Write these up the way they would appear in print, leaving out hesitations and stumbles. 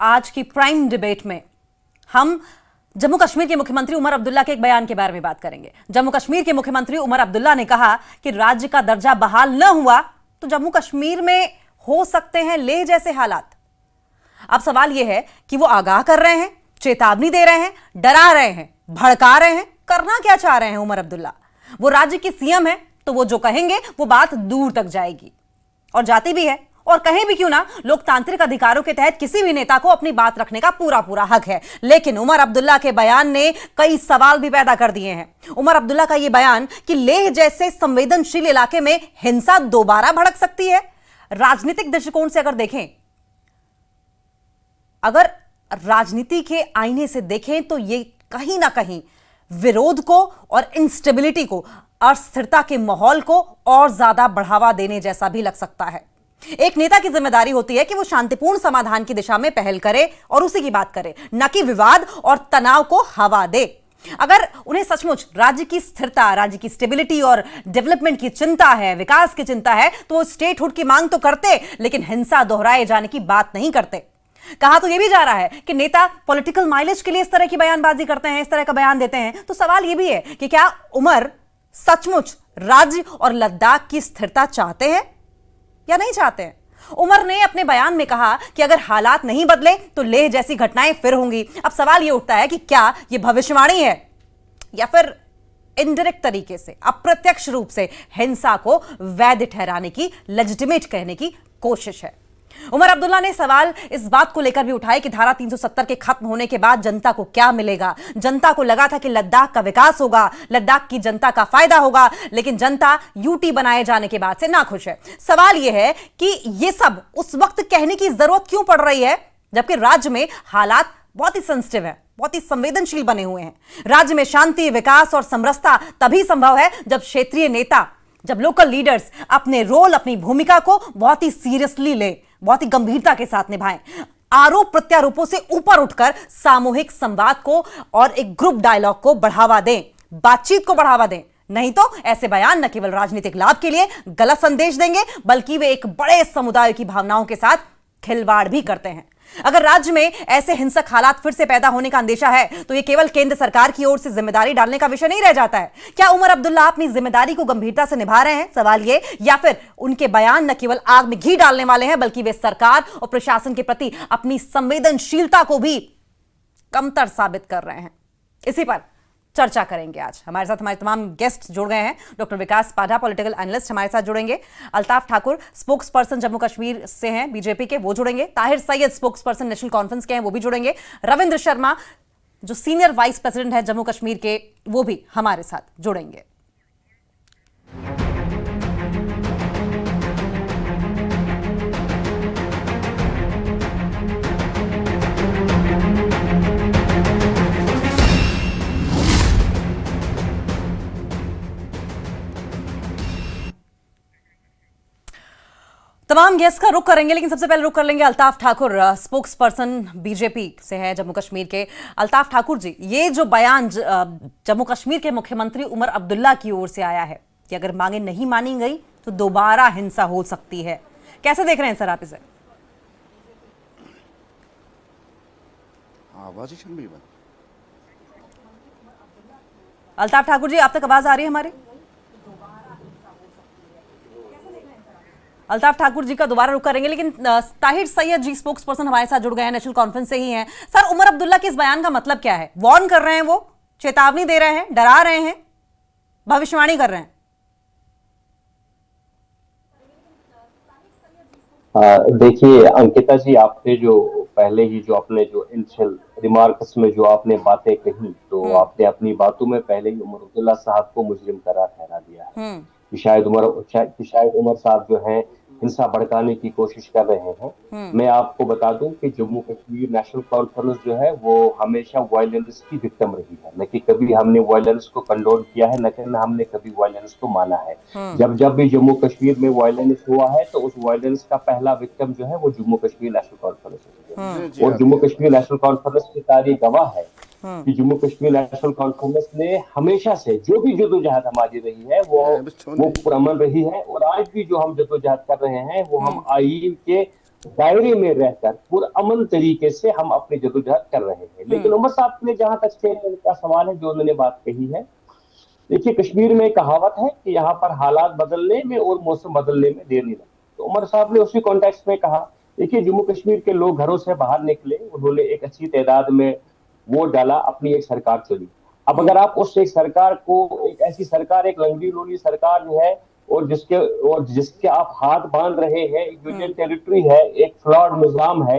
आज की prime debate में हम जम्मू कश्मीर के मुख्यमंत्री उमर अब्दुल्ला के एक बयान के बारे में बात करेंगे। जम्मू कश्मीर के मुख्यमंत्री उमर अब्दुल्ला ने कहा कि राज्य का दर्जा बहाल न हुआ तो जम्मू कश्मीर में हो सकते हैं लेह जैसे हालात। अब सवाल यह है कि वो आगाह कर रहे हैं, चेतावनी दे रहे हैं, डरा रहे हैं, भड़का रहे हैं, करना क्या चाह रहे हैं उमर अब्दुल्ला? वो राज्य की सीएम है तो वो जो कहेंगे वो बात दूर तक जाएगी और जाती भी है। और कहीं भी क्यों ना, लोकतांत्रिक अधिकारों के तहत किसी भी नेता को अपनी बात रखने का पूरा हक है। लेकिन उमर अब्दुल्ला के बयान ने कई सवाल भी पैदा कर दिए हैं। उमर अब्दुल्ला का यह बयान कि लेह जैसे संवेदनशील इलाके में हिंसा दोबारा भड़क सकती है, राजनीतिक दृष्टिकोण से अगर देखें, अगर राजनीति के आईने से देखें तो यह कहीं ना कहीं विरोध को और इंस्टेबिलिटी को, अस्थिरता के माहौल को और ज्यादा बढ़ावा देने जैसा भी लग सकता है। एक नेता की जिम्मेदारी होती है कि वो शांतिपूर्ण समाधान की दिशा में पहल करे और उसी की बात करे, न कि विवाद और तनाव को हवा दे। अगर उन्हें सचमुच राज्य की स्थिरता, राज्य की स्टेबिलिटी और डेवलपमेंट की चिंता है, विकास की चिंता है, तो वो स्टेटहुड की मांग तो करते, लेकिन हिंसा दोहराए जाने की बात नहीं करते। कहा तो यह भी जा रहा है कि नेता पॉलिटिकल माइलेज के लिए इस तरह की बयानबाजी करते हैं, इस तरह का बयान देते हैं। तो सवाल यह भी है कि क्या उमर सचमुच राज्य और लद्दाख की स्थिरता चाहते हैं या नहीं चाहते हैं? उमर ने अपने बयान में कहा कि अगर हालात नहीं बदले तो लेह जैसी घटनाएं फिर होंगी। अब सवाल यह उठता है कि क्या यह भविष्यवाणी है या फिर इनडायरेक्ट तरीके से, अप्रत्यक्ष रूप से हिंसा को वैध ठहराने की, लेजिटिमेट कहने की कोशिश है। उमर अब्दुल्ला ने सवाल इस बात को लेकर भी उठाए कि धारा 370 के खत्म होने के बाद जनता को क्या मिलेगा। जनता को लगा था कि लद्दाख का विकास होगा, लद्दाख की जनता का फायदा होगा, लेकिन जनता यूटी बनाए जाने के बाद से नाखुश है। सवाल यह है कि यह सब उस वक्त कहने की जरूरत क्यों पड़ रही है जबकि राज्य में हालात बहुत ही सेंसिटिव है, बहुत ही संवेदनशील बने हुए हैं। राज्य में शांति, विकास और समरसता तभी संभव है जब क्षेत्रीय नेता, जब लोकल लीडर्स अपने रोल, अपनी भूमिका को बहुत ही सीरियसली ले, बहुत ही गंभीरता के साथ निभाएं। आरोप प्रत्यारोपों से ऊपर उठकर सामूहिक संवाद को और एक ग्रुप डायलॉग को बढ़ावा दें, बातचीत को बढ़ावा दें। नहीं तो ऐसे बयान न केवल राजनीतिक लाभ के लिए गलत संदेश देंगे, बल्कि वे एक बड़े समुदाय की भावनाओं के साथ खिलवाड़ भी करते हैं। अगर राज्य में ऐसे हिंसक हालात फिर से पैदा होने का अंदेशा है तो यह केवल केंद्र सरकार की ओर से जिम्मेदारी डालने का विषय नहीं रह जाता है। क्या उमर अब्दुल्ला अपनी जिम्मेदारी को गंभीरता से निभा रहे हैं, सवाल ये, या फिर उनके बयान न केवल आग में घी डालने वाले हैं बल्कि वे सरकार और प्रशासन के प्रति अपनी संवेदनशीलता को भी कमतर साबित कर रहे हैं? इसी पर चर्चा करेंगे आज। हमारे साथ हमारे तमाम गेस्ट जुड़ गए हैं। डॉक्टर विकास पाढ़ा, पॉलिटिकल एनालिस्ट, हमारे साथ जुड़ेंगे। अल्ताफ ठाकुर, स्पोक्स पर्सन जम्मू कश्मीर से हैं, बीजेपी के, वो जुड़ेंगे। Tahir Syed, spokes person national conference के हैं, वो भी जुड़ेंगे। रविंद्र शर्मा, जो सीनियर वाइस प्रेसिडेंट है जम्मू कश्मीर के, वो भी हमारे साथ जुड़ेंगे। तमाम गेस्ट का रुख करेंगे, लेकिन सबसे पहले रुख कर लेंगे Altaf Thakur, spokes person BJP से है जम्मू कश्मीर के। अल्ताफ ठाकुर जी, ये जो बयान जम्मू कश्मीर के मुख्यमंत्री उमर अब्दुल्ला की ओर से आया है कि अगर मांगे नहीं मानी गई तो दोबारा हिंसा हो सकती है, कैसे देख रहे हैं सर आप इसे? अल्ताफ ठाकुर जी, आप तक आवाज आ रही है हमारी? अल्ताफ ठाकुर जी का दोबारा रुख करेंगे, लेकिन ताहिर सैयद जी, स्पोक्स पर्सन, हमारे साथ जुड़ गए हैं, नेशनल कॉन्फ्रेंस से ही हैं। सर, उमर अब्दुल्ला के इस बयान का मतलब क्या है? वार्न कर रहे हैं, वो चेतावनी दे रहे हैं, डरा रहे हैं, भविष्यवाणी कर रहे हैं? देखिए अंकिता जी, आपने जो पहले ही जो अपने जो इनिशियल रिमार्क्स में जो आपने बातें कही, तो आपने अपनी बातों में पहले ही उमर अब्दुल्ला साहब को मुजरिम करार ठहरा दिया है कि शायद उमर साहब जो हैं हिंसा भड़काने की कोशिश कर रहे हैं। मैं आपको बता दूं कि जम्मू कश्मीर नेशनल कॉन्फ्रेंस जो है वो हमेशा वायलेंस की विक्टिम रही है, न कि कभी हमने वायलेंस को कंडोन किया है, न कि हमने कभी वायलेंस को माना है। जब भी जम्मू कश्मीर में वायलेंस हुआ है तो उस वायलेंस का पहला विक्टिम जो है वो जम्मू कश्मीर नेशनल कॉन्फ्रेंस है। और जम्मू कश्मीर नेशनल कॉन्फ्रेंस की तारीख गवाह है कि जम्मू कश्मीर नेशनल कॉन्फ्रेंस ने हमेशा से जो भी जदोजहद हमारी रही है वो पुरअमन रही है। और आज भी जो हम जदोजहद कर रहे हैं वो हम आईन के दायरे में रहकर पुरअमन तरीके से हम अपनी जदोजहद कर रहे हैं। लेकिन उमर साहब ने जहां तक स्टेटमेंट का सवाल है, जो उन्होंने बात कही है, देखिए कश्मीर में कहावत है कि यहाँ पर हालात बदलने में और मौसम बदलने में देर नहीं लगती। तो उमर साहब ने उसी कॉन्टेक्स्ट में कहा, देखिए जम्मू कश्मीर के लोग घरों से बाहर निकले, उन्होंने एक अच्छी तादाद में वोट डाला, अपनी एक सरकार चुनी। अब अगर आप उस एक सरकार को, एक ऐसी सरकार, एक लंगड़ी लोली सरकार जो है, और जिसके आप हाथ बांध रहे हैं, यूनियन टेरिटरी है, एक फ्लॉड निजाम है,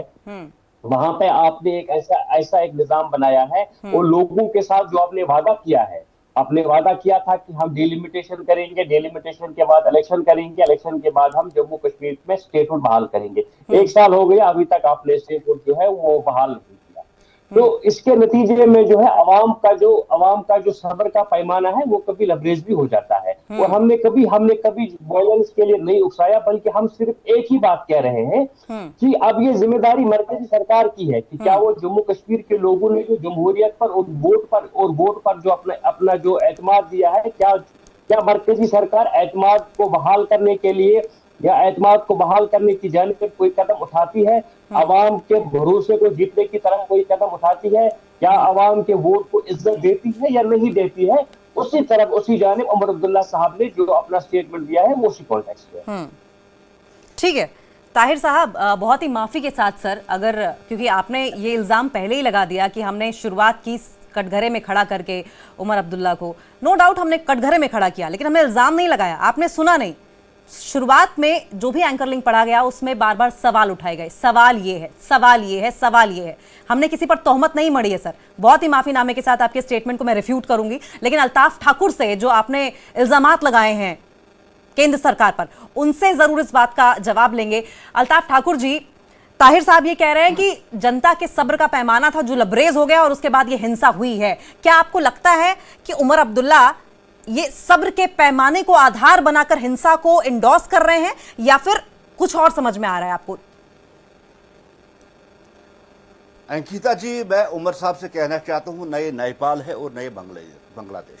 वहां पे आपने एक ऐसा एक निजाम बनाया है, और लोगों के साथ जो आपने वादा किया है, आपने वादा किया था कि हम डिलिमिटेशन करेंगे, डिलिमिटेशन के बाद इलेक्शन करेंगे, इलेक्शन के बाद हम जम्मू कश्मीर में स्टेटहुड बहाल करेंगे। 1 साल हो गया, अभी तक आपने स्टेटहुड जो है वो बहाल नहीं किया। तो इसके नतीजे में जो है अवाम का जो सब्र का पैमाना है वो कभी लबरेज भी हो जाता है। और हमने कभी वायलेंस के लिए नहीं उकसाया, बल्कि हम सिर्फ एक ही बात कह रहे हैं कि अब ये जिम्मेदारी मरकजी सरकार की है कि क्या वो जम्मू कश्मीर के लोगों ने जो जमहूरियत पर और वोट पर जो अपना जो एतमाद दिया है, क्या मरकजी सरकार एतमाद को बहाल करने के लिए या एतमाद को बहाल करने की जानिब कोई कदम उठाती है? अवाम के भरोसे को जीतने की तरफ कोई कदम उठाती है? क्या अवाम के वोट को इज्जत देती है या नहीं देती है? उसी जानिब उमर अब्दुल्ला साहब ने जो अपना स्टेटमेंट दिया है वो उसी कॉन्टेक्स्ट में। ठीक है ताहिर साहब, बहुत ही माफी के साथ सर, अगर क्योंकि आपने ये इल्जाम पहले ही लगा दिया कि हमने शुरुआत की कटघरे में खड़ा करके उमर अब्दुल्ला को, नो डाउट हमने कटघरे में खड़ा किया, लेकिन हमने इल्जाम नहीं लगाया, आपने सुना नहीं। शुरुआत में जो भी एंकर लिंक पढ़ा गया उसमें बार बार सवाल उठाए गए, सवाल ये है, सवाल ये है, सवाल ये है। हमने किसी पर तोहमत नहीं मढ़ी है सर। बहुत ही माफीनामे के साथ आपके स्टेटमेंट को मैं रिफ्यूट करूंगी, लेकिन अल्ताफ ठाकुर से जो आपने इल्जामात लगाए हैं केंद्र सरकार पर, उनसे जरूर इस बात का जवाब लेंगे। अल्ताफ ठाकुर जी, ताहिर साहब ये कह रहे हैं कि जनता के सब्र का पैमाना था जो लबरेज हो गया और उसके बाद ये हिंसा हुई है। क्या आपको लगता है कि उमर अब्दुल्ला ये सब्र के पैमाने को आधार बनाकर हिंसा को इंडोर्स कर रहे हैं, या फिर कुछ और समझ में आ रहा है आपको? अंकिता जी, मैं उमर साहब से कहना चाहता हूं, नए नेपाल है और नए बांग्लादेश,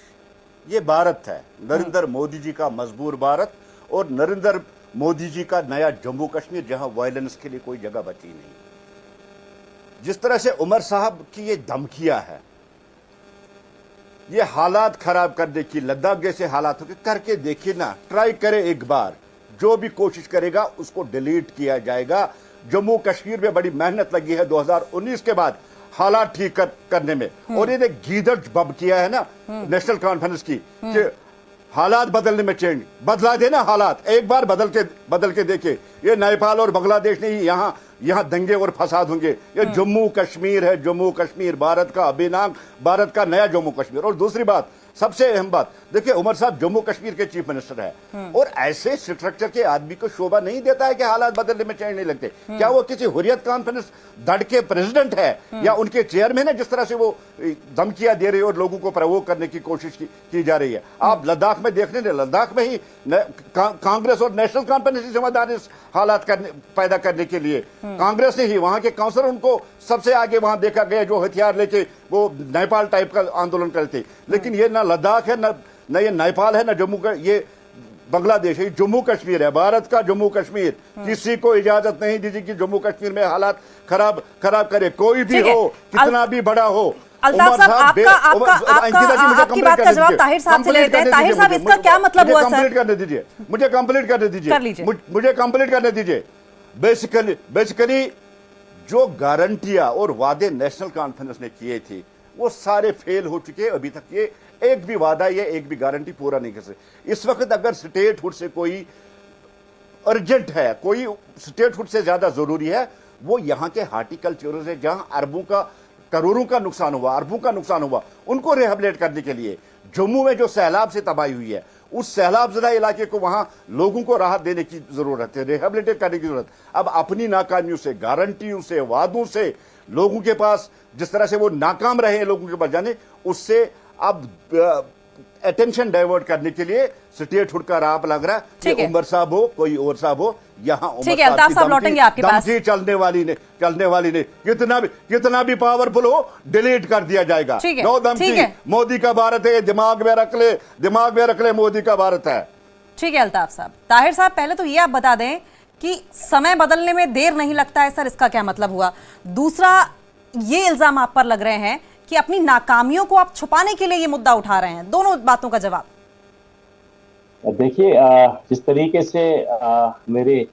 ये भारत है, नरेंद्र मोदी जी का मजबूर भारत और नरेंद्र मोदी जी का नया जम्मू कश्मीर, जहां वायलेंस के लिए कोई जगह बची नहीं। जिस तरह से उमर साहब की ये धमकियां है, ये हालात खराब करने की, लद्दाख जैसे हालातों के करके देखिए ना, ट्राई करे एक बार, जो भी कोशिश करेगा उसको डिलीट किया जाएगा। जम्मू कश्मीर में बड़ी मेहनत लगी है 2019 के बाद हालात ठीक करने में, और ये गीदड़ बम किया है ना नेशनल कॉन्फ्रेंस की कि हालात बदलने में चेंज, बदला देना हालात, एक बार बदल के देखे। ये नेपाल और बांग्लादेश नहीं, यहाँ दंगे और फसाद होंगे। ये जम्मू कश्मीर है, जम्मू कश्मीर भारत का अभिन्न, भारत का नया जम्मू कश्मीर। और दूसरी बात, सबसे अहम बात, देखिए उमर साहब जम्मू कश्मीर के चीफ मिनिस्टर है, और ऐसे स्ट्रक्चर के आदमी को शोभा नहीं देता है कि हालात बदलने में चेंज नहीं लगते। क्या वो किसी हुर्रियत कॉन्फ्रेंस दड़ के प्रेसिडेंट है या उनके चेयरमैन है, जिस तरह से वो धमकियां दे रही है और लोगों को प्रोवोक करने की कोशिश की जा रही है? आप लद्दाख में देखने दे, लद्दाख में ही कांग्रेस और नेशनल कॉन्फ्रेंस जिम्मेदार हालात पैदा करने के लिए कांग्रेस ने ही, वहां के काउंसलर उनको सबसे आगे वहां देखा गया, जो हथियार लेके वो नेपाल टाइप का आंदोलन करते। लेकिन ये ना लद्दाख है, ना ये नेपाल है, ना जम्मू का, ये बांग्लादेश है, जम्मू कश्मीर है, भारत का जम्मू कश्मीर। किसी को इजाजत नहीं दी कि जम्मू कश्मीर में हालात खराब करे, कोई भी हो, कितना भी बड़ा हो। अल्ताफ साहब, आपकी बात का जवाब ताहिर साहब से लेते हैं। ताहिर साहब, इसका क्या मतलब हुआ सर? कंप्लीट करने दीजिए, मुझे कंप्लीट करने दीजिए, मुझे कंप्लीट करने दीजिए। बेसिकली जो गारंटियां और वादे नेशनल कॉन्फ्रेंस ने किए थे वो सारे फेल हो चुके हैं। अभी तक ये एक भी वादा, ये एक भी गारंटी पूरा नहीं कर सकते। इस वक्त अगर स्टेटहुड से कोई अर्जेंट है, कोई स्टेटहुड से ज्यादा जरूरी है, वो यहाँ के हार्टिकल्चर है, जहां अरबों का, करोड़ों का नुकसान हुआ, उनको रिहेबिलिटेट करने के लिए जम्मू में जो सैलाब से तबाही हुई है, उस सैलाब ज़दा इलाके को वहां लोगों को राहत देने की जरूरत है, रिहेबिलिटेट करने की जरूरत। अब अपनी नाकामियों से, गारंटियों से, वादों से, लोगों के पास जिस तरह से वो नाकाम रहे हैं लोगों के पास जाने, उससे अब अटेंशन डाइवर्ट करने के लिए स्टेटहुड का राह लग रहा है। कि उमर साहब हो, कोई और साहब हो, यहाँ चलने वाली ने कितना भी पावरफुल हो, डिलीट कर दिया जाएगा। नो धमकी, मोदी का भारत है, दिमाग में रख ले, मोदी का भारत है। ठीक है अल्ताफ साहब। ताहिर साहब, पहले तो ये आप बता दें कि समय बदलने में देर नहीं लगता है सर, इसका क्या मतलब हुआ? दूसरा, ये इल्जाम आप पर लग रहे हैं कि अपनी नाकामियों को आप छुपाने के लिए ये मुद्दा उठा रहे हैं। दोनों बातों का जवाब। देखिए, जिस तरीके से मेरे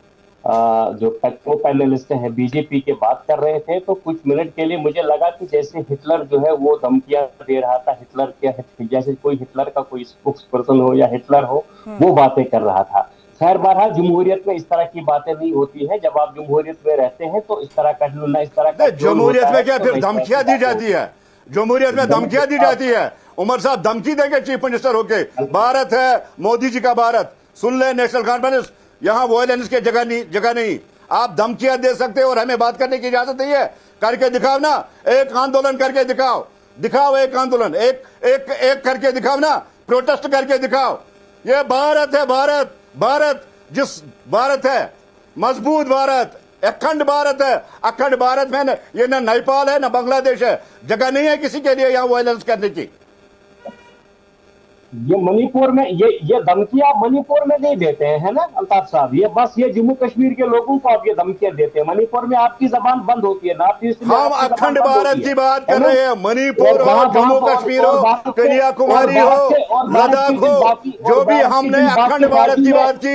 जो को पैनलिस्ट हैं बीजेपी के बात कर रहे थे, तो कुछ मिनट के लिए मुझे लगा कि जैसे हिटलर जो है वो धमकियां दे रहा था, हिटलर के जैसे कोई हिटलर का कोई स्पोक्स पर्सन हो या हिटलर हो, वो बातें कर रहा था। खैर बहरहाल जमहूरियत में इस तरह की बातें नहीं होती है। जब आप जमहूरियत में रहते हैं तो इस तरह का ना इस तरह का जमहूरियत में क्या फिर धमकियां दी जाती है? जमहूरियत में धमकियां दी जाती है। उमर साहब धमकी देंगे चीफ मिनिस्टर होके, भारत है मोदी जी का भारत, सुन ले नेशनल कॉन्फ्रेंस, यहाँ वॉयलेंस की जगह नहीं। आप धमकियां दे सकते हो और हमें बात करने की इजाजत नहीं है। करके दिखाओ ना, एक आंदोलन करके दिखाओ एक आंदोलन, एक करके दिखाओ ना, प्रोटेस्ट करके दिखाओ। ये भारत है, भारत जिस भारत है, मजबूत भारत, अखंड भारत है। अखंड भारत में ये ना नेपाल है ना बांग्लादेश है, जगह नहीं है किसी के लिए यहाँ वायलेंस करने की। ये मणिपुर में ये धमकियां मणिपुर में नहीं देते हैं, है ना अल्ताफ साहब? ये बस ये जम्मू कश्मीर के लोगों को आप ये धमकियां देते हैं। मणिपुर में आपकी जबान बंद होती है, नॉर्थ ईस्ट में हम अखंड भारत की बात कर रहे हैं। मणिपुर हो, जम्मू कश्मीर हो, कन्याकुमारी हो, लद्दाख हो, जो भी हमने अखंड भारत की बात की,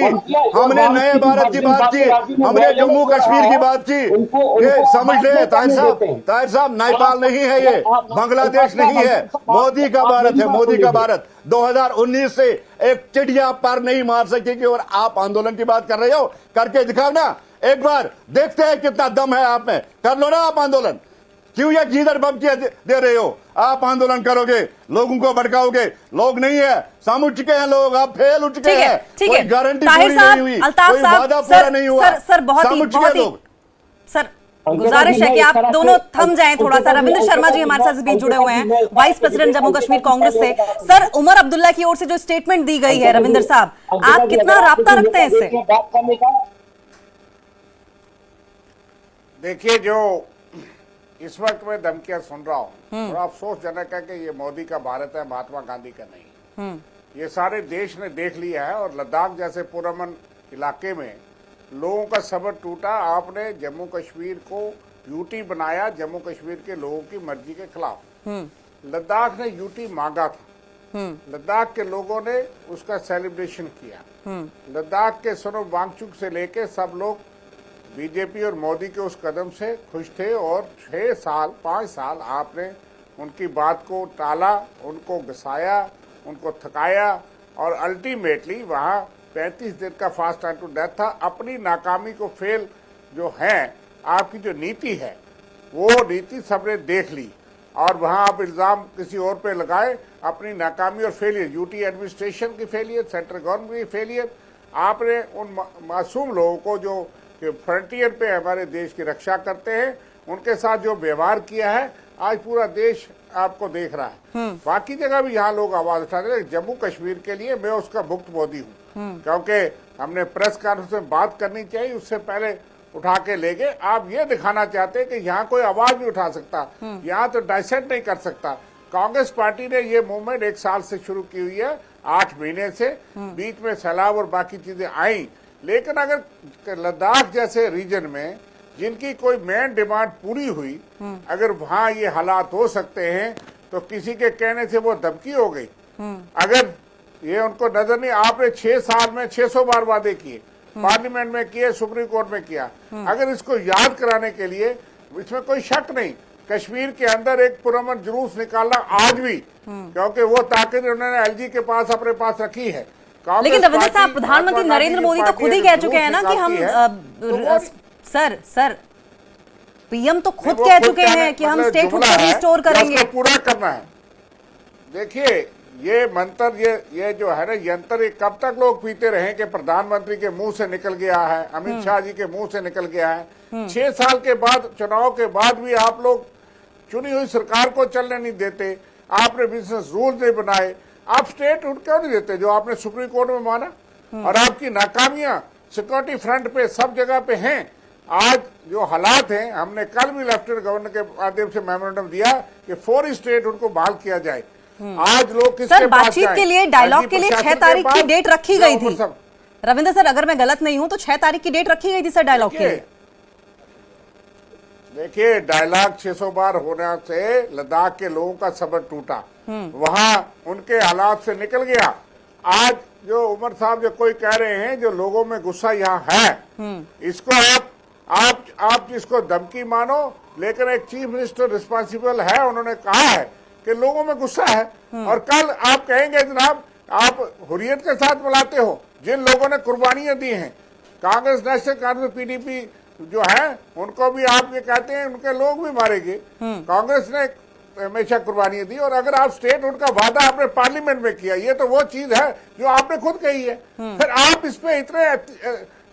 हमने नए भारत की बात की, हमने जम्मू कश्मीर की बात की। ये समझ ले ताहिर साहब, नेपाल नहीं है ये, बांग्लादेश नहीं है, मोदी का भारत है, मोदी का भारत। 2019 से एक चिड़िया पर नहीं मार सकेगी और आप आंदोलन की बात कर रहे हो। करके दिखाओ ना एक बार, देखते हैं कितना दम है आप में। कर लो ना आप आंदोलन। क्यों ये गीदड़ धमकियां दे रहे हो? आप आंदोलन करोगे, लोगों को भड़काओगे, लोग नहीं है, समझ चुके हैं लोग, आप फेल उठ चुके हैं। कोई गारंटी पूरी नहीं हुई, कोई वादा पूरा नहीं हुआ, समझ चुके लोग। सर गुजारिश है कि आप दोनों थम जाएं थोड़ा सा। रविंद्र शर्मा जी हमारे साथ इस बीच जुड़े हुए हैं, वाइस प्रेसिडेंट जम्मू कश्मीर कांग्रेस से। सर, उमर अब्दुल्ला की ओर से जो स्टेटमेंट दी गई है, रविंद्र साहब, आप कितना राब्ता रखते हैं इससे? देखिए, जो इस वक्त मैं धमकियां सुन रहा हूँ, और अफसोसजनक है कि ये मोदी का भारत है, महात्मा गांधी का नहीं। ये सारे देश ने देख लिया है, और लद्दाख जैसे पुरअमन इलाके में लोगों का सब्र टूटा। आपने जम्मू कश्मीर को यूटी बनाया, जम्मू कश्मीर के लोगों की मर्जी के खिलाफ। लद्दाख ने यूटी मांगा था, लद्दाख के लोगों ने उसका सेलिब्रेशन किया। लद्दाख के सोनम वांगचुक से लेके सब लोग बीजेपी और मोदी के उस कदम से खुश थे, और 5 साल आपने उनकी बात को टाला, उनको घसाया, उनको थकाया, और अल्टीमेटली वहाँ 35 दिन का फास्ट टाइम टू डेथ था। अपनी नाकामी को फेल जो है, आपकी जो नीति है, वो नीति सबने देख ली, और वहाँ आप इल्ज़ाम किसी और पे लगाए। अपनी नाकामी और फेलियर, यूटी एडमिनिस्ट्रेशन की फेलियर, सेंट्रल गवर्नमेंट की फेलियर, आपने उन मासूम लोगों को जो फ्रंटियर पे हमारे देश की रक्षा करते हैं, उनके साथ जो व्यवहार किया है, आज पूरा देश आपको देख रहा है। बाकी जगह भी यहाँ लोग आवाज उठा रहे हैं। जम्मू कश्मीर के लिए मैं उसका भुक्तभोगी हूँ, क्योंकि हमने प्रेस कॉन्फ्रेंस में बात करनी चाहिए, उससे पहले उठा के ले गए। आप ये दिखाना चाहते हैं कि यहाँ कोई आवाज नहीं उठा सकता, यहाँ तो डाइसेंट नहीं कर सकता। कांग्रेस पार्टी ने ये मूवमेंट 1 साल से शुरू की हुई है, 8 महीने से। बीच में सैलाब और बाकी चीजें आई, लेकिन अगर लद्दाख जैसे रीजन में जिनकी कोई मेन डिमांड पूरी हुई, अगर वहां ये हालात हो सकते हैं, तो किसी के कहने से वो धमकी हो गई। अगर ये उनको नजर नहीं, आपने 6 साल में 600 बार वादे किए, पार्लियामेंट में किए, सुप्रीम कोर्ट में किया। अगर इसको याद कराने के लिए, इसमें कोई शक नहीं, कश्मीर के अंदर एक पुरअमन जुलूस निकालना आज भी, क्योंकि वो ताकत उन्होंने एलजी के पास अपने पास रखी है। लेकिन रविंद्र साहब, प्रधानमंत्री नरेंद्र मोदी तो खुद ही कह चुके हैं ना कि हम सर पीएम तो खुद कह चुके हैं कि हम स्टेटहुड को रिस्टोर करेंगे, पूरा करना है। देखिए, ये मंत्र, ये जो है ना यंत्र, ये कब तक लोग पीते रहे कि प्रधानमंत्री के मुंह से निकल गया है, अमित शाह जी के मुंह से निकल गया है। 6 साल के बाद, चुनाव के बाद भी आप लोग चुनी हुई सरकार को चलने नहीं देते। आपने बिजनेस रूल नहीं बनाए, आप स्टेटहुड क्यों नहीं देते जो आपने सुप्रीम कोर्ट में माना? और आपकी नाकामियां सिक्योरिटी फ्रंट पे सब जगह पे हैं। आज जो हालात हैं, हमने कल भी लेफ्टिनेंट गवर्नर के माध्यम से मेमोरेंडम दिया कि फौरी स्टेटहुड को बहाल किया जाए। आज लोग सर, बातचीत के लिए, डायलॉग के लिए 6 तारीख की डेट रखी गई थी। रविंद्र सर, अगर मैं गलत नहीं हूं तो 6 तारीख की डेट रखी गई थी सर डायलॉग के लिए। देखिए, डायलॉग 600 बार होने से लद्दाख के लोगों का सब्र टूटा, वहां उनके हालात से निकल गया। आज जो उमर साहब जो कोई कह रहे हैं, जो लोगों में गुस्सा यहाँ है, इसको आप इसको धमकी मानो, लेकिन एक चीफ मिनिस्टर रिस्पॉन्सिबल है, उन्होंने कहा है कि लोगों में गुस्सा है। और कल आप कहेंगे जनाब आप हुर्रियत के साथ मिलाते हो जिन लोगों ने कुर्बानियां दी हैं, कांग्रेस, नेशनल कांग्रेस, पीडीपी जो है उनको भी आप ये कहते हैं उनके लोग भी मारेंगे। कांग्रेस ने हमेशा कुर्बानियां दी, और अगर आप स्टेट उनका वादा आपने पार्लियामेंट में किया, ये तो वो चीज है जो आपने खुद कही है, फिर आप इस पे इतने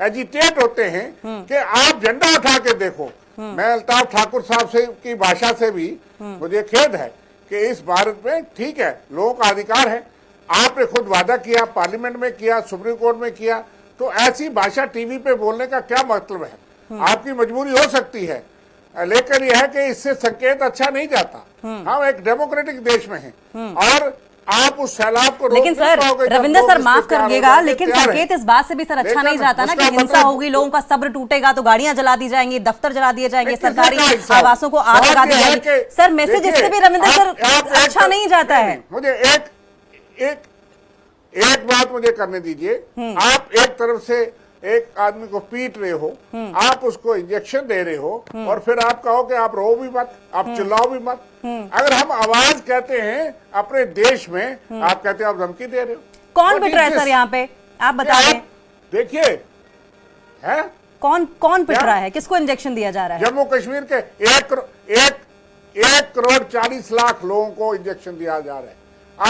एजिटेट होते हैं कि आप झंडा उठा के देखो। मैं अल्ताफ ठाकुर साहब से की भाषा से भी मुझे खेद है कि इस भारत में ठीक है लोगों का अधिकार है, आपने खुद वादा किया, पार्लियामेंट में किया, सुप्रीम कोर्ट में किया, तो ऐसी भाषा टीवी पे बोलने का क्या मतलब है? आपकी मजबूरी हो सकती है, लेकिन यह है कि इससे संकेत अच्छा नहीं जाता। हम एक डेमोक्रेटिक देश में हैं और आप उस सैलाब को लेकिन सर रविंद्र सर माफ करिएगा, लेकिन संकेत इस बात से भी सर अच्छा नहीं जाता ना कि हिंसा होगी, लोगों का सब्र टूटेगा तो गाड़ियां जला दी जाएंगी, दफ्तर जला दिए जाएंगे, सरकारी आवासों को आग लगा दी जाएगी। सर मैसेज इससे भी रविंद्र सर अच्छा नहीं जाता है। मुझे एक बात मुझे करने दीजिए। आप एक तरफ से एक आदमी को पीट रहे हो, आप उसको इंजेक्शन दे रहे हो, और फिर आप कहो कि आप रो भी मत, आप चिल्लाओ भी मत। अगर हम आवाज कहते हैं अपने देश में, आप कहते हैं आप धमकी दे रहे हो। कौन पिट रहा है सर यहाँ पे, आप बता दें। देखिए, है कौन पिट रहा है, किसको इंजेक्शन दिया जा रहा है? जम्मू कश्मीर के 1,40,00,000 लोगों को इंजेक्शन दिया जा रहा है।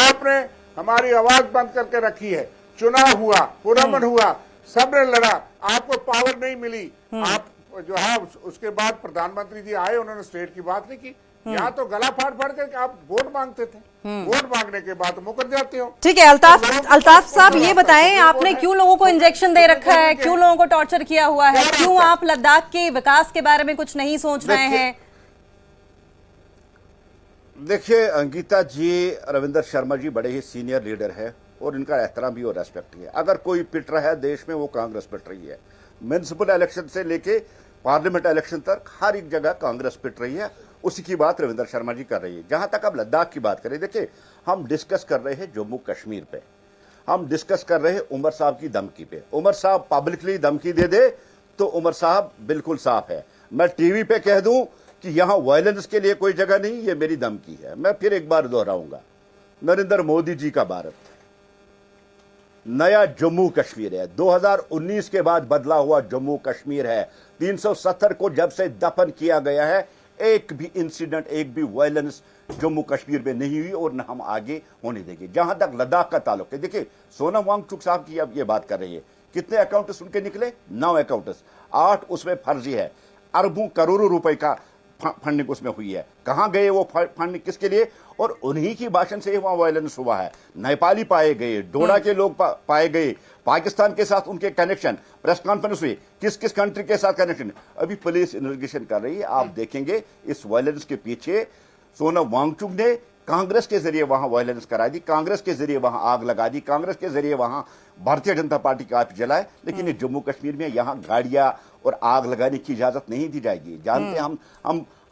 आपने हमारी आवाज बंद करके रखी है। चुनाव हुआ, पुरअमन हुआ, सबने लड़ा, आपको पावर नहीं मिली। आप जो है उसके बाद प्रधानमंत्री जी आए, उन्होंने स्टेट की बात नहीं की। यहाँ तो गला फाड़ फाड़ करके आप वोट मांगते थे, वोट मांगने के बाद मुकर जाते हो। ठीक है अल्ताफ साहब, ये बताएं आपने क्यों लोगों को इंजेक्शन दे रखा है, क्यों लोगों को टॉर्चर किया हुआ है, क्यों आप लद्दाख के विकास के बारे में कुछ नहीं सोच रहे हैं? देखिए अंकिता जी, रविंद्र शर्मा जी बड़े ही सीनियर लीडर है और इनका एहतराम भी और रेस्पेक्ट भी है। अगर कोई पिट रहा है देश में, वो कांग्रेस पिट रही है। म्युनिसिपल इलेक्शन से लेके पार्लियामेंट इलेक्शन तक हर एक जगह कांग्रेस पिट रही है। उसी की बात रविंद्र शर्मा जी कर रही है। जहां तक अब लद्दाख की बात करें, देखिए हम डिस्कस कर रहे हैं जम्मू कश्मीर पे, हम डिस्कस कर रहे हैं उमर साहब की धमकी पे। उमर साहब पब्लिकली धमकी दे दे तो उमर साहब बिल्कुल साफ है। मैं टीवी पे कह दूं कि यहां वायलेंस के लिए कोई जगह नहीं, ये मेरी धमकी है। मैं फिर एक बार दोहराऊंगा, नरेंद्र मोदी जी का भारत नया जम्मू कश्मीर है। 2019 के बाद बदला हुआ जम्मू कश्मीर है। 370 को जब से दफन किया गया है, एक भी इंसिडेंट, एक भी वायलेंस जम्मू कश्मीर में नहीं हुई और न हम आगे होने देंगे। जहां तक लद्दाख का ताल्लुक है, देखिए सोनम वांगचुक साहब की अब ये बात कर रही है, कितने अकाउंट्स उनके निकले? 9 अकाउंट्स, 8 उसमें फर्जी है। अरबों करोड़ों रुपए का फंडिंग उसमें हुई है। कहां गए वो फंड, किसके लिए? और उन्हीं की भाषण से वहां वायलेंस हुआ है। नेपाली पाए गए, डोडा के लोग पाए गए, पाकिस्तान के साथ उनके कनेक्शन, प्रेस कॉन्फ्रेंस हुई, किस किस कंट्री के साथ कनेक्शन। अभी पुलिस इन्वेस्टिगेशन कर रही है। आप देखेंगे इस वायलेंस के पीछे सोनम वांगचुक ने कांग्रेस के जरिए वहां वायलेंस करा दी, कांग्रेस के जरिए वहां आग लगा दी, कांग्रेस के जरिए वहां भारतीय जनता पार्टी का आप जलाए। लेकिन ये जम्मू कश्मीर में यहां गाड़ियां और आग लगाने की इजाजत नहीं दी जाएगी। जानते हैं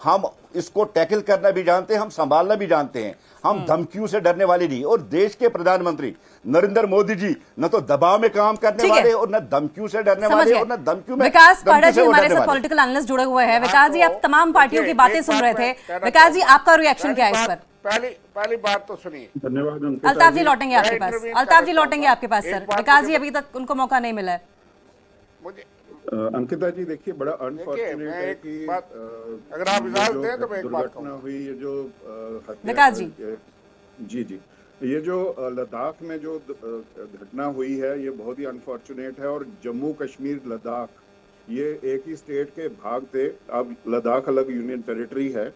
हम इसको टैकल करना भी जानते हैं, हम संभालना भी जानते हैं। हम धमकियों से डरने वाले नहीं। और देश के प्रधानमंत्री नरेंद्र मोदी जी न तो दबाव में काम करने वाले और न धमकियों से डरने वाले और न धमकियों में। विकास पाड़ा जी हमारे साथ पॉलिटिकल एनालिस्ट जुड़े हुए हैं। विकास जी, आप तमाम पार्टियों की बातें सुन रहे थे। विकास जी, आपका रिएक्शन क्या है इस पर? पहली बात तो सुनिए। धन्यवाद। अल्ताफ जी लौटेंगे आपके पास। अल्ताफ जी लौटेंगे आपके पास सर। विकास जी, अभी तक उनको मौका नहीं मिला है। मुझे अंकिता जी देखिए, बड़ा अनफॉर्चुनेट है कि अगर आप इजाजत दें तो मैं एक बात दुर्घटना हुई, ये जो विकास जी जी ये जो लद्दाख में जो घटना हुई है, ये बहुत ही अनफॉर्चुनेट है। और जम्मू कश्मीर लद्दाख ये एक ही स्टेट के भाग थे। अब लद्दाख अलग यूनियन टेरिटरी है,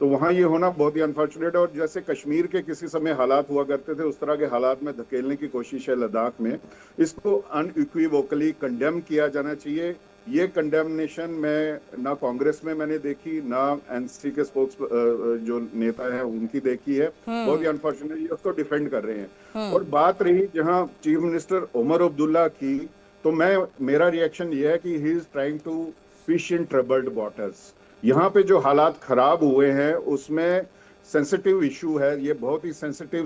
तो वहाँ ये होना बहुत ही अनफॉर्चुनेट है। और जैसे कश्मीर के किसी समय हालात हुआ करते थे, उस तरह के हालात में धकेलने की कोशिश है लद्दाख में। इसको अनइक्विवोकली कंडेम किया जाना चाहिए। ये कंडेमनेशन मैं ना कांग्रेस में मैंने देखी, ना एनसी के स्पोक्स जो नेता है उनकी देखी है। बहुत ही अनफॉर्चुनेट, ये उसको डिफेंड कर रहे हैं। और बात रही जहाँ चीफ मिनिस्टर उमर अब्दुल्ला की, तो मेरा रिएक्शन ये है कि he is trying to fish in troubled waters. यहाँ पे जो हालात खराब हुए हैं उसमें सेंसिटिव इशू है, ये बहुत ही सेंसिटिव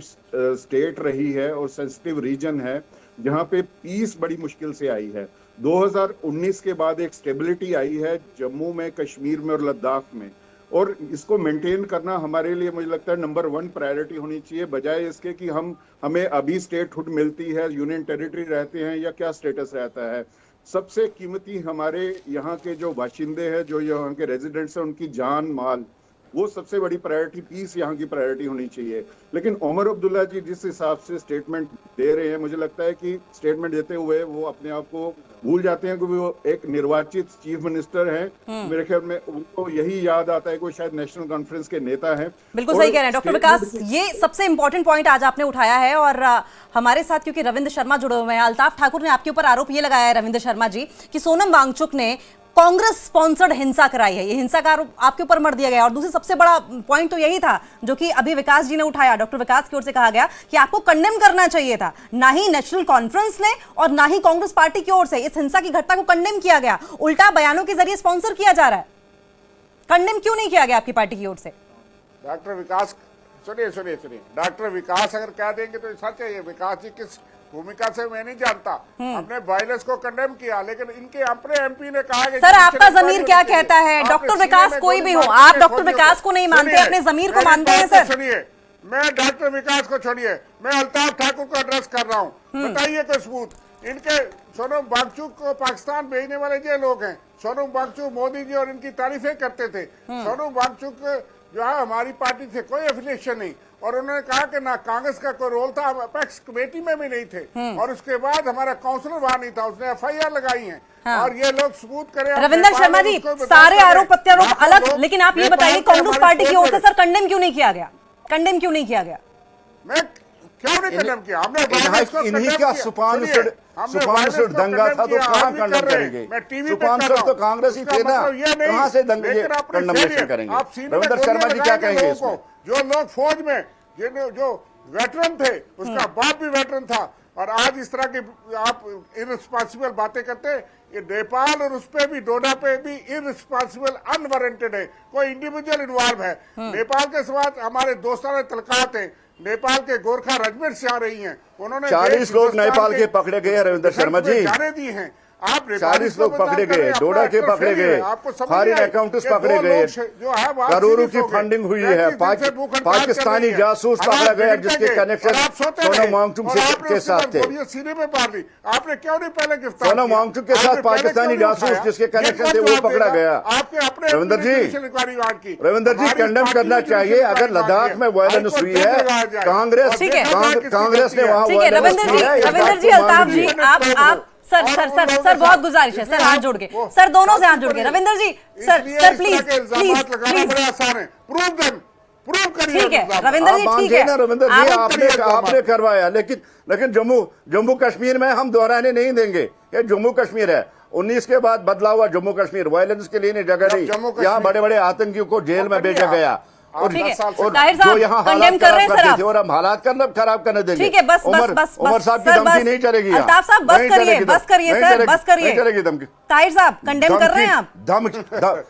स्टेट रही है और सेंसिटिव रीजन है जहाँ पे पीस बड़ी मुश्किल से आई है। 2019 के बाद एक स्टेबिलिटी आई है जम्मू में, कश्मीर में और लद्दाख में, और इसको मेंटेन करना हमारे लिए मुझे लगता है नंबर 1 प्रायोरिटी होनी चाहिए, बजाय इसके कि हमें अभी स्टेटहुड मिलती है, यूनियन टेरिटरी रहते हैं या क्या स्टेटस रहता है। सबसे कीमती हमारे यहाँ के जो बाशिंदे हैं, जो यहाँ के रेजिडेंट्स हैं, उनकी जान माल, वो सबसे बड़ी प्रायोरिटी, पीस यहाँ की प्रायोरिटी होनी चाहिए। लेकिन ओमर अब्दुल्ला जी जिस हिसाब से स्टेटमेंट दे रहे हैं, मुझे लगता है कि स्टेटमेंट देते हुए वो अपने आप को भूल जाते हैं कि वो एक निर्वाचित चीफ मिनिस्टर हैं। मेरे ख्याल में उनको यही याद आता है कि वो शायद नेशनल कॉन्फ्रेंस के नेता हैं। बिल्कुल सही कह रहे हैं डॉक्टर विकास, ये सबसे इंपॉर्टेंट पॉइंट आज आपने उठाया है। और हमारे साथ क्योंकि रविंद्र शर्मा जुड़े हुए हैं, अल्ताफ ठाकुर ने आपके ऊपर आरोप ये लगाया है रविंद्र शर्मा जी कि सोनम वांगचुक ने कांग्रेस स्पॉन्सर्ड हिंसा कराई है, ये हिंसा का आरोप आपके ऊपर मर दिया गया। और दूसरी सबसे बड़ा पॉइंट तो यही था जो कि अभी विकास जी ने उठाया, डॉक्टर विकास की ओर से कहा गया कि आपको कंडेम करना चाहिए था, ना ही नेशनल कॉन्फ्रेंस ने और ना ही कांग्रेस पार्टी की ओर से इस हिंसा की घटना को कंडेम किया गया, उल्टा बयानों के जरिए स्पॉन्सर किया जा रहा है। कंडेम क्यों नहीं किया गया आपकी पार्टी की ओर से? डॉक्टर विकास, सुनिए सुनिए सुनिए, डॉक्टर विकास अगर कह देंगे तो सच है। ये विकास जी किस भूमिका से मैं नहीं जानता, हमने वायलेंस को कंडेम किया, लेकिन इनके अपने एमपी ने कहा कि सर आपका जमीर क्या कहता है? डॉक्टर विकास कोई भी हो, आप डॉक्टर विकास को नहीं मानते, अपने जमीर को मानते हैं सर। सुनिए, मैं डॉक्टर विकास को छोड़िए, मैं अल्ताफ ठाकुर को एड्रेस कर रहा हूँ। बताइए कोई सबूत। इनके सोनम वांगचुक को पाकिस्तान भेजने वाले ये लोग हैं। सोनम वांगचुक मोदी जी और इनकी तारीफें करते थे। सोनम वांगचुक जो है हमारी पार्टी से कोई एफिलिएशन नहीं, और उन्होंने कहा कि ना कांग्रेस का कोई रोल था, अपेक्स कमेटी में भी नहीं थे, और उसके बाद हमारा काउंसलर वहां नहीं था, उसने एफआईआर लगाई है। और ये लोग सबूत करें। रविंद्र शर्मा जी, सारे आरोप प्रत्यारोप अलग, लेकिन आप ये बताइए कांग्रेस पार्टी की ओर से सर कंडेम क्यों नहीं किया गया? कंडेम क्यों नहीं किया गया? मैं क्यों नहीं कंडेम किया? हमने इन्हीं का सुपानसर दंगा था, तो कहाँ कंडेम करेंगे? सुपानसर तो कांग्रेस ही थे ना, कहाँ से कंडेमनेशन करेंगे? रविंद्र शर्मा जी क्या कहेंगे इसमें? जो लोग फौज में जो वेटरन थे, उसका बाप भी वेटरन था, और आज इस तरह की आप इररिस्पांसिबल बातें करते हैं। ये नेपाल और उस पे भी, डोडा पे भी इररिस्पांसिबल, अनवारंटेड है, कोई इंडिविजुअल इन्वॉल्व है। नेपाल के साथ हमारे दोस्ताना तल्कात हैं। नेपाल के गोरखा रेजिमेंट से आ रही हैं, उन्होंने 40 लोग नेपाल के पकड़े गए रविंद्र शर्मा जी, जाने दी हैं। आप 40 लोग पकड़े गए, डोडा के पकड़े गए, फॉरेन अकाउंट्स पकड़े गए, करोड़ों की फंडिंग हुई है, पाकिस्तानी जासूस पकड़ा गया जिसके कनेक्शन सोनम वांगचुक के साथ थे। सीने में मार ली आपने, क्यों नहीं पहले गिरफ्तार? सोनम वांगचुक के साथ पाकिस्तानी जासूस जिसके कनेक्शन थे वो पकड़ा गया। आपके अपने रविंद्र जी कंडेम करना चाहिए। अगर लद्दाख में वायलेंस हुई है, कांग्रेस ने वहां रविंद्र जी, अल्ताफ जी, आप सर सर सर सर बहुत गुजारिश है सर, हाथ जोड़ के सर, दोनों से हाथ जोड़ के रविंद्र जी, सर प्लीज प्लीज प्लीज, ठीक है रविंद्र जी, ठीक है रविंद्र जी, आपने करवाया, लेकिन जम्मू कश्मीर में हम दोहराने नहीं देंगे। ये जम्मू कश्मीर है, 19 के बाद बदला हुआ जम्मू कश्मीर, वायलेंस के लिए नहीं जगह नहीं। यहाँ बड़े बड़े आतंकियों को जेल में भेजा गया, और जो यहाँ हालात खराब करते थे और हम हालात खराब करने देंगे। ठीक है, बस बस बस उमर साहब की धमकी नहीं चलेगी। अल्ताफ साहब बस करिए, बस करिए सर, बस करिए। नहीं चलेगी धमकी। ताहिर साहब कंडेम कर रहे हैं आप?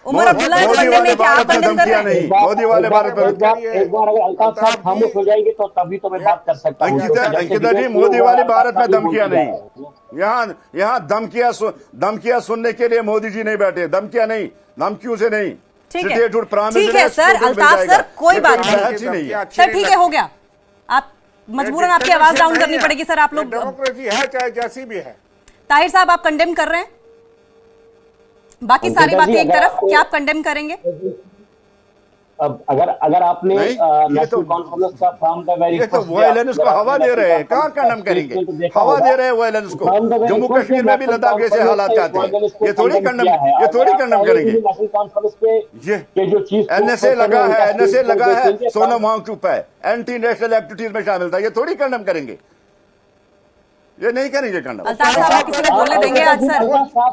उमर अब्दुल्ला ने कंडेम नहीं किया, आप कंडेम कर रहे हैं? मोदी वाले भारत में एक बार अगर अल्ताफ साहब खामोश हो जाएंगे तो तभी तो मैं बात कर सकता हूँ। अंकिता जी, मोदी वाले भारत में धमकियां नहीं, यहाँ धमकियां सुनने के लिए मोदी जी नहीं बैठे, धमकियां नहीं, धमकियों से नहीं। ठीक है सर, अल्ताफ सर कोई बात नहीं सर, ठीक है, हो गया। आप मजबूरन आपकी आवाज डाउन करनी पड़ेगी सर, आप लोग। डेमोक्रेसी है चाहे जैसी भी है। ताहिर साहब आप कंडेम कर रहे हैं? बाकी सारी बातें एक तरफ, क्या आप कंडेम करेंगे? अब अगर आपने नेशनल कॉन्फ्रेंस का फॉर्म का ये तो वायलेंस को हवा दे रहे हैं, कहाँ कंडेम करेंगे? हवा दे रहे हैं वायलेंस को। जम्मू कश्मीर में भी लद्दाख जैसे हालात चाहते हैं, ये थोड़ी कंडेम करेंगे। ये जो चीज एनएसए लगा है सोनम वांगचुक पे, एंटी नेशनल एक्टिविटीज में शामिल था, ये थोड़ी कंडेम करेंगे, ये नहीं करेंगे कंडेम। अल्ताफ साहब किसी को बोलने देंगे आज सर?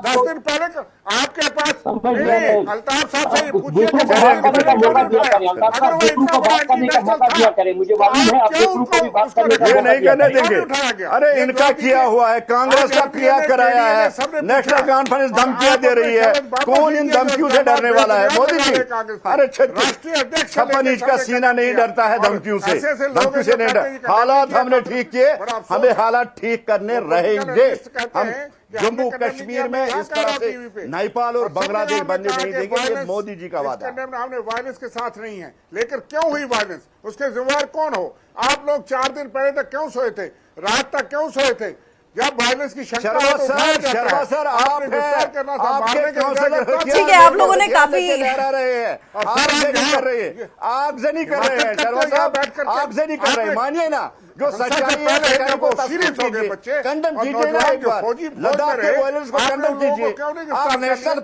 10 दिन पहले आपके पास समझ नहीं, गए। नहीं, अल्ताफ साहब से ये पूछिए दूसरों कि को बात करने का मौका दिया करें, अल्ताफ साहब, अगर वो दूसरों इतना को बड़ा बात करने का इंटरनेशनल मौका दिया था, करें। मुझे तो मालूम है आप आप क्यों दूसरों को भी उसको बात करने का ये मौका नहीं दिया करने करें। देंगे। उठाया गया। अरे ये इनका जवाब किया दीजिए। हुआ है, कांग्रेस आज का MPA किया ने, कराया KDA ने है, सबने नेशनल पूछा। कॉन्फ्रेंस और धमकियां आप दे अपने रही है। शब्द वापस कौन इन लीजिए, धमकियों जो से डरने जवाब वाला है? देते मोदी हैं जी, कांग्रेस से। अरे राष्ट्रीय अध्यक्ष छप्पन लेके इंच का सबने सीना नहीं किया। डरता है और धमकियों से, ऐसे ऐसे लोग धमकियों हैं से जो नहीं कहते डर। हैं कि हालात कन्या हमने किया, ठीक किए, बड़ा अफसोस हमें है। हालात ठीक करने वो रहेंगे। जर्नलिस्ट कहते हम हैं कि हमने जम्मू कन्या कश्मीर किया, में मैं इस तरह यहाँ से टीवी पे। नेपाल और सबने बांग्लादेश हमने बनने कहा नहीं कि देंगे, ये वायलेंस, मोदी जी का इस वादा है। कंडेम में हमने वायलेंस के साथ नहीं है, लेकिन क्यों हुई वायलेंस, उसके जिम्मेदार कौन हो? आप लोग 4 दिन पहले तक क्यों सोए थे, रात तक क्यों सोए थे? जब वायलेंस की शंका हो तो उठाया जाता है। शर्मा सर, आप आपने गिरफ्तार करना था, आपके मारने के काउंसलर बजाय गिरफ्तार ठीक है, आप लोगों ने काफी- लहरा रहे हैं, आगजनी कर रहे हैं, आगजनी कर रहे हैं शर्मा साहब, आगजनी कर रहे हैं। मानिए ना, जो सच्चाई है सच्चाई को तस्लीम कीजिए, कंडम कीजिए ना एक बार। लद्दाख के वायलेंस को कंडम कीजिए। आप नेशनल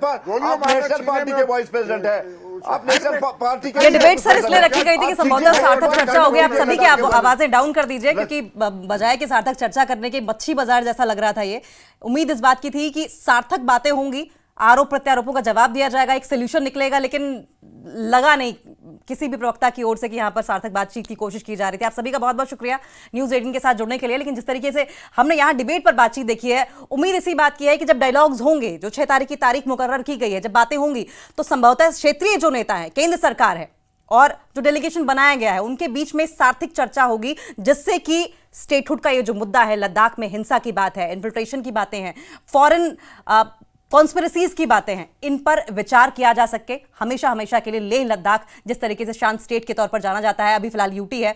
पार्टी के वाइस प्रेसिडेंट है, आप नेशनल पार्टी के ये डिबेट सर इसलिए रखी गई थी कि संभवतः सार्थक चर्चा हो गई। आप सभी की आवाजें डाउन कर दीजिए, क्योंकि बजाय के सार्थक चर्चा करने के मच्छी बाजार जैसा लग रहा था। ये उम्मीद इस बात की थी कि सार्थक बातें होंगी, आरोप प्रत्यारोपों का जवाब दिया जाएगा, एक सोल्यूशन निकलेगा, लेकिन लगा नहीं किसी भी प्रवक्ता की ओर से कि यहां पर सार्थक बातचीत की कोशिश की जा रही थी। आप सभी का बहुत बहुत शुक्रिया न्यूज़ 18 के साथ जुड़ने के लिए। लेकिन जिस तरीके से हमने यहां डिबेट पर बातचीत देखी है, उम्मीद इसी बात की है कि जब डायलॉग्स होंगे, जो 6 तारीख की तारीख मुकर्रर की गई है, जब बातें होंगी, तो संभवतः क्षेत्रीय जो नेता है, केंद्र सरकार है और जो डेलीगेशन बनाया गया है, उनके बीच में सार्थक चर्चा होगी, जिससे कि स्टेटहुड का ये जो मुद्दा है, लद्दाख में हिंसा की बात है, इन्फिल्ट्रेशन की बातें हैं, फॉरेन कॉन्स्पिरेसीज की बातें हैं, इन पर विचार किया जा सके। हमेशा हमेशा के लिए लेह लद्दाख जिस तरीके से शांत स्टेट के तौर पर जाना जाता है, अभी फिलहाल यूटी है,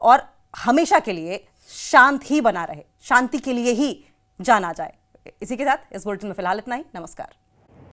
और हमेशा के लिए शांत ही बना रहे, शांति के लिए ही जाना जाए। इसी के साथ इस बुलेटिन में फिलहाल इतना ही। नमस्कार।